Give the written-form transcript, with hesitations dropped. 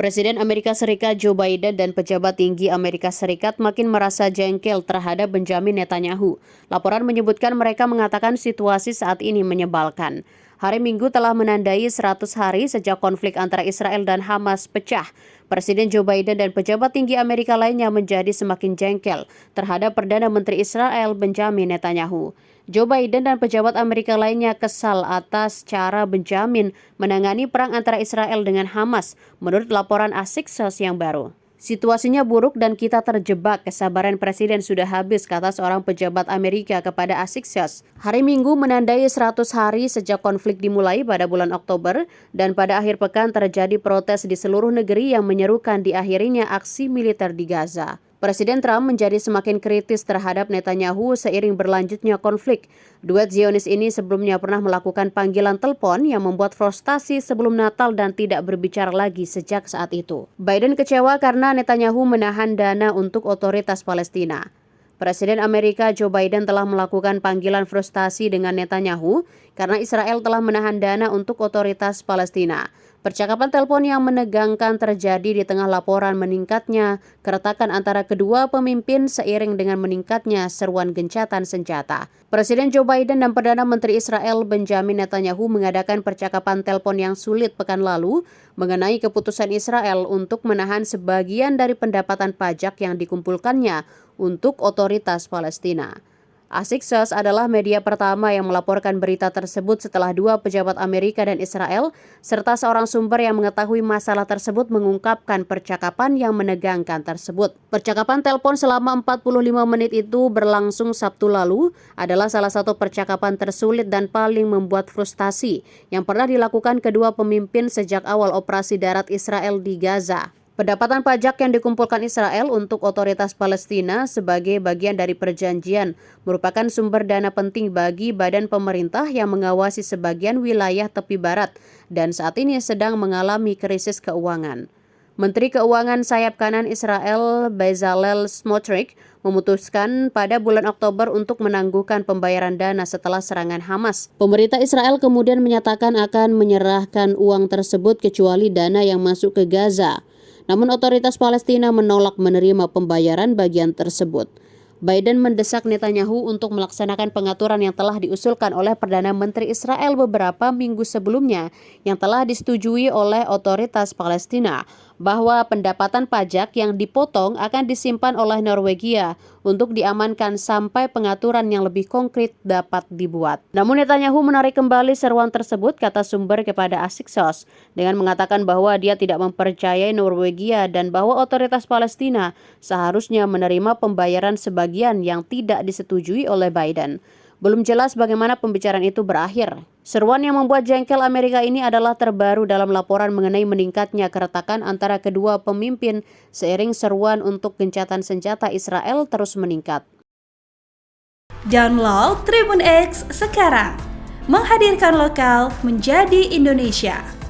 Presiden Amerika Serikat Joe Biden dan pejabat tinggi Amerika Serikat makin merasa jengkel terhadap Benjamin Netanyahu. Laporan menyebutkan mereka mengatakan situasi saat ini menyebalkan. Hari Minggu telah menandai 100 hari sejak konflik antara Israel dan Hamas pecah. Presiden Joe Biden dan pejabat tinggi Amerika lainnya menjadi semakin jengkel terhadap Perdana Menteri Israel Benjamin Netanyahu. Joe Biden dan pejabat Amerika lainnya kesal atas cara Benjamin menangani perang antara Israel dengan Hamas, menurut laporan Axios yang baru. Situasinya buruk dan kita terjebak, kesabaran presiden sudah habis, kata seorang pejabat Amerika kepada Axios. Hari Minggu menandai 100 hari sejak konflik dimulai pada bulan Oktober, dan pada akhir pekan terjadi protes di seluruh negeri yang menyerukan diakhirinya aksi militer di Gaza. Presiden Trump menjadi semakin kritis terhadap Netanyahu seiring berlanjutnya konflik. Duet Zionis ini sebelumnya pernah melakukan panggilan telepon yang membuat frustasi sebelum Natal dan tidak berbicara lagi sejak saat itu. Biden kecewa karena Netanyahu menahan dana untuk otoritas Palestina. Presiden Amerika Joe Biden telah melakukan panggilan frustasi dengan Netanyahu karena Israel telah menahan dana untuk otoritas Palestina. Percakapan telepon yang menegangkan terjadi di tengah laporan meningkatnya keretakan antara kedua pemimpin seiring dengan meningkatnya seruan gencatan senjata. Presiden Joe Biden dan Perdana Menteri Israel Benjamin Netanyahu mengadakan percakapan telepon yang sulit pekan lalu mengenai keputusan Israel untuk menahan sebagian dari pendapatan pajak yang dikumpulkannya untuk otoritas Palestina. Axios adalah media pertama yang melaporkan berita tersebut setelah dua pejabat Amerika dan Israel, serta seorang sumber yang mengetahui masalah tersebut mengungkapkan percakapan yang menegangkan tersebut. Percakapan telepon selama 45 menit itu berlangsung Sabtu lalu adalah salah satu percakapan tersulit dan paling membuat frustasi yang pernah dilakukan kedua pemimpin sejak awal operasi darat Israel di Gaza. Pendapatan pajak yang dikumpulkan Israel untuk otoritas Palestina sebagai bagian dari perjanjian merupakan sumber dana penting bagi badan pemerintah yang mengawasi sebagian wilayah tepi barat dan saat ini sedang mengalami krisis keuangan. Menteri Keuangan sayap kanan Israel Bezalel Smotrich memutuskan pada bulan Oktober untuk menangguhkan pembayaran dana setelah serangan Hamas. Pemerintah Israel kemudian menyatakan akan menyerahkan uang tersebut kecuali dana yang masuk ke Gaza. Namun otoritas Palestina menolak menerima pembayaran bagian tersebut. Biden mendesak Netanyahu untuk melaksanakan pengaturan yang telah diusulkan oleh Perdana Menteri Israel beberapa minggu sebelumnya yang telah disetujui oleh otoritas Palestina, bahwa pendapatan pajak yang dipotong akan disimpan oleh Norwegia untuk diamankan sampai pengaturan yang lebih konkret dapat dibuat. Namun Netanyahu menarik kembali seruan tersebut, kata sumber kepada Axios, dengan mengatakan bahwa dia tidak mempercayai Norwegia dan bahwa otoritas Palestina seharusnya menerima pembayaran sebagian yang tidak disetujui oleh Biden. Belum jelas bagaimana pembicaraan itu berakhir. Seruan yang membuat jengkel Amerika ini adalah terbaru dalam laporan mengenai meningkatnya keretakan antara kedua pemimpin seiring seruan untuk gencatan senjata Israel terus meningkat. Download Tribun X sekarang, menghadirkan lokal menjadi Indonesia.